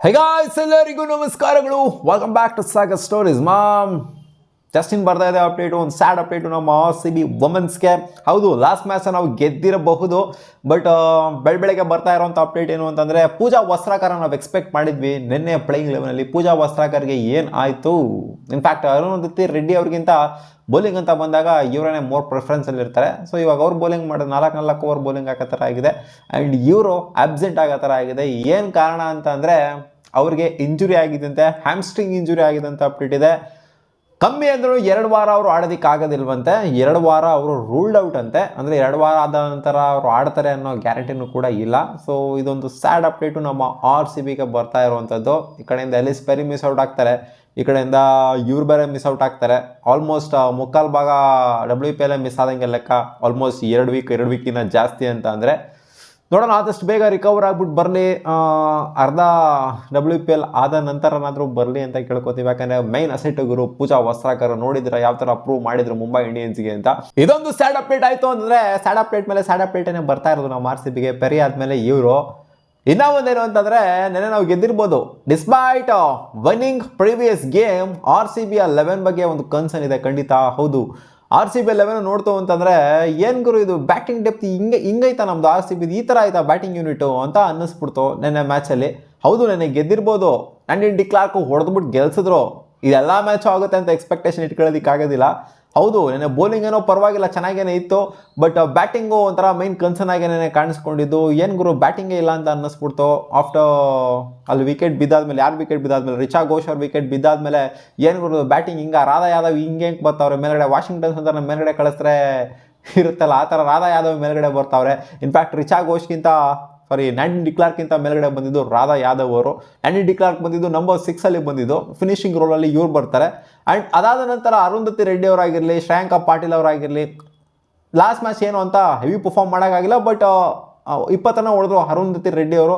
High guys, ಎಲ್ಲರಿಗೂ ನಮಸ್ಕಾರಗಳು. Welcome back to Sagar stories. Just in ಬರ್ತಾ ಇದೆ ಅಪ್ಡೇಟು, ಒಂದು ಸ್ಯಾಡ್ ಅಪ್ಡೇಟು ನಮ್ಮ RCB ವುಮೆನ್ಸ್ಗೆ. ಹೌದು, ಲಾಸ್ಟ್ ಮ್ಯಾಚ್ ನಾವು ಗೆದ್ದಿರಬಹುದು, ಬಟ್ ಬೆಳಗ್ಗೆ ಬರ್ತಾ ಇರೋಂಥ ಅಪ್ಡೇಟ್ ಏನು ಅಂತಂದರೆ, ಪೂಜಾ ವಸ್ತ್ರಾಕರ ನಾವು ಎಕ್ಸ್ಪೆಕ್ಟ್ ಮಾಡಿದ್ವಿ ನಿನ್ನೆ ಪ್ಲೇಯಿಂಗ್ ಲೆವೆನಲ್ಲಿ. ಪೂಜಾ ವಸ್ತ್ರಾಕರ್ಗೆ ಏನು ಆಯಿತು? ಇನ್ಫ್ಯಾಕ್ಟ್ ಅರುಣ್ ರೆಡ್ಡಿ ಅವ್ರಿಗಿಂತ ಬೌಲಿಂಗ್ ಅಂತ ಬಂದಾಗ ಇವರೇ ಮೋರ್ ಪ್ರಿಫರೆನ್ಸಲ್ಲಿ ಇರ್ತಾರೆ. ಸೊ ಇವಾಗ ಅವ್ರು ಬೌಲಿಂಗ್ ಮಾಡೋದು 4 ಓವರ್ ಬೌಲಿಂಗ್ ಹಾಕೋ ಥರ ಆಗಿದೆ, ಆ್ಯಂಡ್ ಇವರು ಆಬ್ಸೆಂಟ್ ಆಗೋ ಥರ ಆಗಿದೆ. ಏನು ಕಾರಣ ಅಂತ ಅಂದರೆ, ಅವ್ರಿಗೆ ಇಂಜುರಿ ಆಗಿದ್ದಂತೆ, ಹ್ಯಾಮ್ಸ್ಟ್ರಿಂಗ್ ಇಂಜುರಿ ಆಗಿದೆ ಅಂತ ಅಪ್ಡೇಟ್ ಇದೆ. ಕಮ್ಮಿ ಅಂದರೂ 2 ವಾರ ಅವರು ಆಡೋದಕ್ಕೆ ಆಗೋದಿಲ್ವಂತೆ. 2 ವಾರ ಅವರು ರೂಲ್ಡ್ ಔಟ್ ಅಂತೆ. ಅಂದರೆ 2 ವಾರ ಆದ ನಂತರ ಅವರು ಆಡ್ತಾರೆ ಅನ್ನೋ ಗ್ಯಾರಂಟಿನೂ ಕೂಡ ಇಲ್ಲ. ಸೊ ಇದೊಂದು ಸ್ಯಾಡ್ ಅಪ್ಡೇಟು ನಮ್ಮ RCBಗೆ ಬರ್ತಾ ಇರುವಂಥದ್ದು. ಈ ಕಡೆಯಿಂದ ಎಲಿಸ್ ಪೆರಿ ಮಿಸ್ ಔಟ್ ಆಗ್ತಾರೆ, ಈ ಕಡೆಯಿಂದ ಇವ್ರು ಬೇರೆ ಮಿಸ್ ಔಟ್ ಆಗ್ತಾರೆ. ಆಲ್ಮೋಸ್ಟ್ ಮುಕ್ಕಾಲು ಭಾಗ WPL ಮಿಸ್ ಆದಂಗೆ ಲೆಕ್ಕ. ಆಲ್ಮೋಸ್ಟ್ 2 ವೀಕಿನ ಜಾಸ್ತಿ ಅಂತ ಅಂದರೆ ನೋಡೋಣ, ಆದಷ್ಟು ಬೇಗ ರಿಕವರ್ ಆಗ್ಬಿಟ್ಟು ಬರಲಿ. ಅರ್ಧ WPL ಆದ ನಂತರನಾದರೂ ಬರಲಿ ಅಂತ ಕೇಳ್ಕೊತೀವಿ. ಯಾಕಂದರೆ ಮೈನ್ ಅಸೆಟ್ ಗುರು ಪೂಜಾ ವಸ್ತ್ರಾಕರ್ ನೋಡಿದ್ರೆ ಯಾವ ಥರ ಪ್ರೂವ್ ಮಾಡಿದ್ರು ಮುಂಬೈ ಇಂಡಿಯನ್ಸ್ಗೆ ಅಂತ. ಇದೊಂದು ಸ್ಯಾಡ್ ಅಪ್ಡೇಟ್ ಆಯಿತು ಅಂದರೆ, ಸ್ಯಾಡ್ ಅಪ್ಡೇಟ್ ಮೇಲೆ ಸ್ಯಾಡ್ ಅಪ್ಡೇಟೇ ಬರ್ತಾ ಇರೋದು ನಮ್ಮ RCBಗೆ. ಪೆರಿ ಆದಮೇಲೆ ಇವರು. ಇನ್ನೂ ಒಂದೇನು ಅಂತಂದರೆ, ನೆನ್ನೆ ನಾವು ಗೆದ್ದಿರ್ಬೋದು. ಡಿಸ್ಪೈಟ್ ವಿನ್ನಿಂಗ್ ಪ್ರೀವಿಯಸ್ ಗೇಮ್, RCBಯ 11 ಬಗ್ಗೆ ಒಂದು ಕನ್ಸರ್ನ್ ಇದೆ ಖಂಡಿತ. ಹೌದು, RCB 11 ನೋಡ್ತು ಅಂತಂದರೆ, ಏನು ಗುರು ಇದು ಬ್ಯಾಟಿಂಗ್ ಡೆಪ್ತ್ ಹಿಂಗೈತಾ ನಮ್ಮದು RCB, ಈ ಥರ ಆಯ್ತಾ ಬ್ಯಾಟಿಂಗ್ ಯೂನಿಟು ಅಂತ ಅನ್ನಿಸ್ಬಿಡ್ತು ನೆನ್ನೆ ಮ್ಯಾಚಲ್ಲಿ. ಹೌದು, ನೆನ್ನೆ ಗೆದ್ದಿರ್ಬೋದು, ಆ್ಯಂಡ್ ಡಿ ಕ್ಲಾರ್ಕ್ ಹೊಡೆದ್ಬಿಟ್ಟು ಗೆಲ್ಸಿದ್ರು. ಇದೆಲ್ಲ ಮ್ಯಾಚು ಆಗುತ್ತೆ ಅಂತ ಎಕ್ಸ್ಪೆಕ್ಟೇಷನ್ ಇಟ್ಕೊಳ್ಳೋದಕ್ಕಾಗೋದಿಲ್ಲ. ಹೌದು, ನೆನ್ನೆ ಬೌಲಿಂಗ್ ಏನೋ ಪರವಾಗಿಲ್ಲ, ಚೆನ್ನಾಗೇನೆ ಇತ್ತು, ಬಟ್ ಬ್ಯಾಟಿಂಗು ಒಂಥರ ಮೈನ್ ಕನ್ಸರ್ನ್ ಆಗೇನೆ ಕಾಣಿಸ್ಕೊಂಡಿದ್ದು. ಏನು ಗುರು ಬ್ಯಾಟಿಂಗೇ ಇಲ್ಲ ಅಂತ ಅನ್ನಿಸ್ಬಿಡ್ತು. ಆಫ್ಟರ್ ಅಲ್ಲಿ ವಿಕೆಟ್ ಬಿದ್ದಾದ್ಮೇಲೆ, ಯಾರು ವಿಕೆಟ್ ಬಿದ್ದಾದ್ಮೇಲೆ, ರಿಚಾ ಘೋಷ್ ಅವ್ರ ವಿಕೆಟ್ ಬಿದ್ದಾದ್ಮೇಲೆ ಏನು ಗುರು ಬ್ಯಾಟಿಂಗ್ ಹಿಂಗೆ, ರಾಧಾ ಯಾದವ್ ಹಿಂಗೆ ಬರ್ತಾವ್ರೆ ಮೇಲ್ಗಡೆ. ವಾಷಿಂಗ್ಟನ್ಸ್ ಅಂತ ನಮ್ಮ ಮೇಲ್ಗಡೆ ಕಳಿಸ್ತಾರೆ ಇರುತ್ತಲ್ಲ, ಆ ಥರ ರಾಧಾ ಯಾದವ್ ಮೇಲ್ಗಡೆ ಬರ್ತಾವ್ರೆ. ಇನ್ಫ್ಯಾಕ್ಟ್ ರಿಚಾ ಘೋಷ್ಗಿಂತ ನ್ಯಾಂಡಿ ಡಿ ಕ್ಲಾರ್ಕ್ಗಿಂತ ಮೇಲ್ಗಡೆ ಬಂದಿದ್ದು ರಾಧಾ ಯಾದವ್ ಅವರು. ನ್ಯಾಂಡಿ ಡಿ ಕ್ಲಾರ್ಕ್ ಬಂದಿದ್ದು ನಂಬರ್ 6 ಬಂದಿದ್ದು, ಫಿನಿಶಿಂಗ್ ರೋಲಲ್ಲಿ ಇವ್ರು ಬರ್ತಾರೆ. ಆ್ಯಂಡ್ ಅದಾದ ನಂತರ ಅರುಂಧತಿ ರೆಡ್ಡಿ ಅವರಾಗಿರಲಿ, ಶ್ರೇಯಾಂಕ ಪಾಟೀಲ್ ಅವರಾಗಿರಲಿ, ಲಾಸ್ಟ್ ಮ್ಯಾಚ್ ಏನು ಅಂತ ಹೆವಿ ಪರ್ಫಾರ್ಮ್ ಮಾಡೋಕ್ಕಾಗಿಲ್ಲ, ಬಟ್ 20 ಹೊಡೆದ್ರು ಅರುಂಧತಿ ರೆಡ್ಡಿ ಅವರು.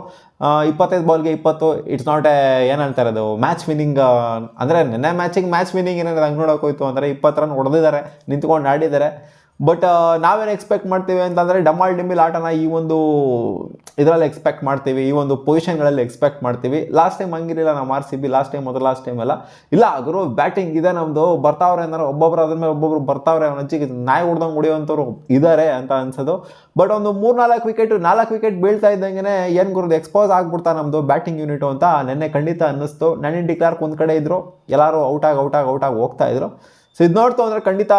25 ಬಾಲ್ಗೆ 20. ಇಟ್ಸ್ ನಾಟ್ ಏನು ಹೇಳ್ತಾರೆ ಅದು ಮ್ಯಾಚ್ ವಿನ್ನಿಂಗ್. ಅಂದರೆ ನೆನ್ನೆ ಮ್ಯಾಚಿಗೆ ಮ್ಯಾಚ್ ವಿನ್ನಿಂಗ್ ಏನಾದ್ರು ಹಂಗೆ ನೋಡೋಕೆ ಹೋಯ್ತು ಅಂದರೆ 20 ರನ್ ಹೊಡೆದಿದ್ದಾರೆ, ನಿಂತ್ಕೊಂಡು ಆಡಿದ್ದಾರೆ. ಬಟ್ ನಾವೇನು ಎಕ್ಸ್ಪೆಕ್ಟ್ ಮಾಡ್ತೀವಿ ಅಂತಂದರೆ, ಡಮಾಲ್ ಡಿಮಿಲ್ ಆಟನ ಈ ಒಂದು ಇದರಲ್ಲಿ ಎಕ್ಸ್ಪೆಕ್ಟ್ ಮಾಡ್ತೀವಿ, ಈ ಒಂದು ಪೊಸಿಷನ್ಗಳಲ್ಲಿ ಎಕ್ಸ್ಪೆಕ್ಟ್ ಮಾಡ್ತೀವಿ. ಲಾಸ್ಟ್ ಟೈಮ್ ಹಂಗಿರಲಿಲ್ಲ ನಮ್ಮ RCB. ಲಾಸ್ಟ್ ಟೈಮ್ ಎಲ್ಲ ಇಲ್ಲ ಗುರು, ಬ್ಯಾಟಿಂಗ್ ಇದೆ ನಮ್ಮದು, ಬರ್ತಾವ್ರೆ ಅಂದ್ರೆ ಒಬ್ಬೊಬ್ರು ಅದ್ಮೇಲೆ ಒಬ್ಬೊಬ್ರು ಬರ್ತಾವ್ರೆ, ಅವನ ಹಚ್ಚಿಗೆ ನಾಯಿ ಹೊಡ್ದಂಗೆ ಹೊಡಿಯೋವಂಥವ್ರು ಇದ್ದಾರೆ ಅಂತ ಅನ್ಸೋದು. ಬಟ್ ಒಂದು 4 ವಿಕೆಟ್ ಬೀಳ್ತಾ ಇದ್ದಂಗೆ ಏನು ಗುರು ಎಕ್ಸ್ಪೋಸ್ ಆಗ್ಬಿಡ್ತಾ ನಮ್ಮದು ಬ್ಯಾಟಿಂಗ್ ಯೂನಿಟು ಅಂತ ನೆನ್ನೆ ಖಂಡಿತ ಅನ್ನಿಸ್ತು. ನ್ಯಾಂಡಿ ಡಿ ಕ್ಲಾರ್ಕ್ ಒಂದು ಕಡೆ ಇದ್ದರು, ಎಲ್ಲರೂ ಔಟಾಗಿ ಹೋಗ್ತಾ ಇದ್ರು. ಸೊ ಇದು ನೋಡ್ತು ಅಂದರೆ ಖಂಡಿತ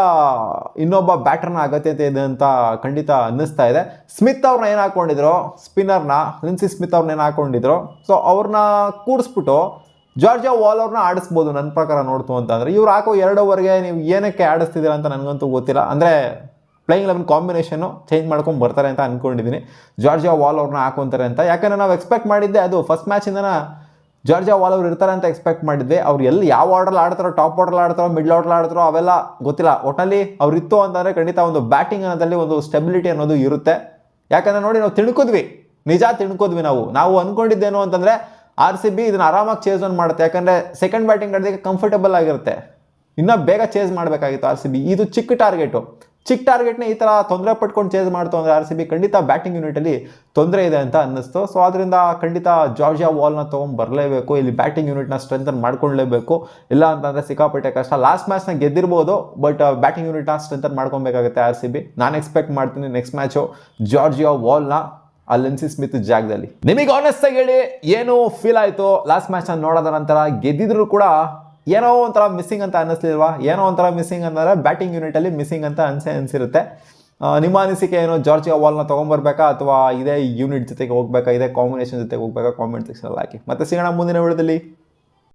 ಇನ್ನೊಬ್ಬ ಬ್ಯಾಟರ್ನ ಅಗತ್ಯತೆ ಇದೆ ಅಂತ ಖಂಡಿತ ಅನ್ನಿಸ್ತಾ ಇದೆ. ಸ್ಮಿತ್ ಅವ್ರನ್ನ ಏನು ಹಾಕ್ಕೊಂಡಿದ್ರು, ಸ್ಪಿನ್ನರ್ನ ಲಿನ್ಸಿ ಸ್ಮಿತ್ ಅವ್ರನ್ನ ಏನು ಹಾಕ್ಕೊಂಡಿದ್ರು. ಸೊ ಅವ್ರನ್ನ ಕೂಡಿಸ್ಬಿಟ್ಟು ಜಾರ್ಜಿಯಾ ವಾಲ್ ಅವ್ರನ್ನ ಆಡಿಸ್ಬೋದು ನನ್ನ ಪ್ರಕಾರ ನೋಡ್ತು ಅಂತಂದರೆ. ಇವ್ರು ಹಾಕೋ 2 ಓವರ್ಗೆ ನೀವು ಏನಕ್ಕೆ ಆಡಿಸ್ತಿದ್ದೀರ ಅಂತ ನನಗಂತೂ ಗೊತ್ತಿಲ್ಲ. ಅಂದರೆ ಪ್ಲೇಯಿಂಗ್ 11 ಕಾಂಬಿನೇಷನ್ನು ಚೇಂಜ್ ಮಾಡ್ಕೊಂಡು ಬರ್ತಾರೆ ಅಂತ ಅಂದ್ಕೊಂಡಿದ್ದೀನಿ, ಜಾರ್ಜಿಯಾ ವಾಲ್ ಅವ್ರನ್ನ ಹಾಕೊತಾರೆ ಅಂತ. ಯಾಕಂದರೆ ನಾವು ಎಕ್ಸ್ಪೆಕ್ಟ್ ಮಾಡಿದ್ದೆ ಅದು ಫಸ್ಟ್ ಮ್ಯಾಚಿಂದನ ಜಾರ್ಜಿಯಾ ವಾಲ್ ಅವ್ರು ಇರ್ತಾರೆ ಅಂತ ಎಕ್ಸ್ಪೆಕ್ಟ್ ಮಾಡಿದ್ವಿ. ಅವ್ರು ಎಲ್ಲಿ ಯಾವ ಆರ್ಡ್ರಲ್ಲಿ ಆಡ್ತಾರೋ, ಟಾಪ್ ಆರ್ಡ್ರಲ್ಲಿ ಆಡ್ತಾರೋ, ಮಿಡ್ಲ್ ಆರ್ಡ್ರಲ್ಲಿ ಆಡ್ತಾರೋ ಅವೆಲ್ಲ ಗೊತ್ತಿಲ್ಲ. ಒಟ್ಟಲ್ಲಿ ಅವ್ರು ಇತ್ತು ಅಂತಂದರೆ ಖಂಡಿತ ಒಂದು ಬ್ಯಾಟಿಂಗ್ ಅನ್ನೋದಲ್ಲಿ ಒಂದು ಸ್ಟೆಬಿಲಿಟಿ ಅನ್ನೋದು ಇರುತ್ತೆ. ಯಾಕಂದರೆ ನೋಡಿ, ನಾವು ತಿಳ್ಕೊದ್ವಿ ನಾವು ಅಂದ್ಕೊಂಡಿದ್ದೇನು ಅಂತಂದರೆ, RCB ಇದನ್ನು ಆರಾಮಾಗಿ ಚೇಸ್ ಆನ್ ಮಾಡುತ್ತೆ. ಯಾಕಂದರೆ ಸೆಕೆಂಡ್ ಬ್ಯಾಟಿಂಗ್ ಆಡೋದಕ್ಕೆ ಕಂಫರ್ಟಬಲ್ ಆಗಿರುತ್ತೆ. ಇನ್ನೂ ಬೇಗ ಚೇಸ್ ಮಾಡಬೇಕಾಗಿತ್ತು RCB. ಇದು ಚಿಕ್ಕ ಟಾರ್ಗೆಟ್ನ ಈ ಥರ ತೊಂದರೆ ಪಟ್ಕೊಂಡು ಚೇಸ್ ಮಾಡ್ತು ಅಂದರೆ RCB ಖಂಡಿತ ಬ್ಯಾಟಿಂಗ್ ಯೂನಿಟಲ್ಲಿ ತೊಂದರೆ ಇದೆ ಅಂತ ಅನ್ನಿಸ್ತು. ಸೊ ಅದರಿಂದ ಖಂಡಿತ ಜಾರ್ಜಿಯಾ ವಾಲ್ನ ತೊಗೊಂಡ್ಬರಲೇಬೇಕು, ಇಲ್ಲಿ ಬ್ಯಾಟಿಂಗ್ ಯೂನಿಟ್ನ ಸ್ಟ್ರೆಂಥನ್ ಮಾಡ್ಕೊಳ್ಳೇಬೇಕು. ಇಲ್ಲ ಅಂತಂದರೆ ಸಿಕ್ಕಾಪಟ್ಟೆ ಕಷ್ಟ. ಲಾಸ್ಟ್ ಮ್ಯಾಚ್ನ ಗೆದ್ದಿರ್ಬೋದು, ಬಟ್ ಬ್ಯಾಟಿಂಗ್ ಯೂನಿಟ್ನ ಸ್ಟ್ರೆಂಥನ್ ಮಾಡ್ಕೊಬೇಕಾಗುತ್ತೆ RCB. ನಾನು ಎಕ್ಸ್ಪೆಕ್ಟ್ ಮಾಡ್ತೀನಿ ನೆಕ್ಸ್ಟ್ ಮ್ಯಾಚು ಜಾರ್ಜಿಯಾ ವಾಲ್ನ ಲಿನ್ಸಿ ಸ್ಮಿತ್ ಜಾಗದಲ್ಲಿ. ನಿಮಗೆ ಆನೆಸ್ಟಾಗಿ ಹೇಳಿ, ಏನು ಫೀಲ್ ಆಯಿತು ಲಾಸ್ಟ್ ಮ್ಯಾಚ್ನ ನೋಡೋದ ನಂತರ? ಗೆದ್ದಿದ್ರು ಕೂಡ ಏನೋ ಒಂಥರ ಮಿಸ್ಸಿಂಗ್ ಅಂತ ಅನ್ನಿಸ್ಲಿಲ್ವಾ? ಏನೋ ಒಂಥರ ಮಿಸ್ಸಿಂಗ್ ಅಂದರೆ ಬ್ಯಾಟಿಂಗ್ ಯೂನಿಟಲ್ಲಿ ಮಿಸ್ಸಿಂಗ್ ಅಂತ ಅನಿಸಿರುತ್ತೆ. ನಿಮ್ಮ ಅನಿಸಿಕೆ ಏನು? ಜಾರ್ಜಿಯಾ ವಾಲ್ನ ತೊಗೊಂಬರ್ಬೇಕಾ ಅಥವಾ ಇದೇ ಯೂನಿಟ್ ಜೊತೆಗೆ ಹೋಗ್ಬೇಕಾ, ಇದೇ ಕಾಂಬಿನೇಷನ್ ಜೊತೆಗೆ ಹೋಗ್ಬೇಕಾ? ಕಾಮೆಂಟ್ ಸೆಕ್ಷನಲ್ಲಿ ಹಾಕಿ. ಮತ್ತೆ ಸಿಗೋಣ ಮುಂದಿನ ವಿಡಿಯೋದಲ್ಲಿ.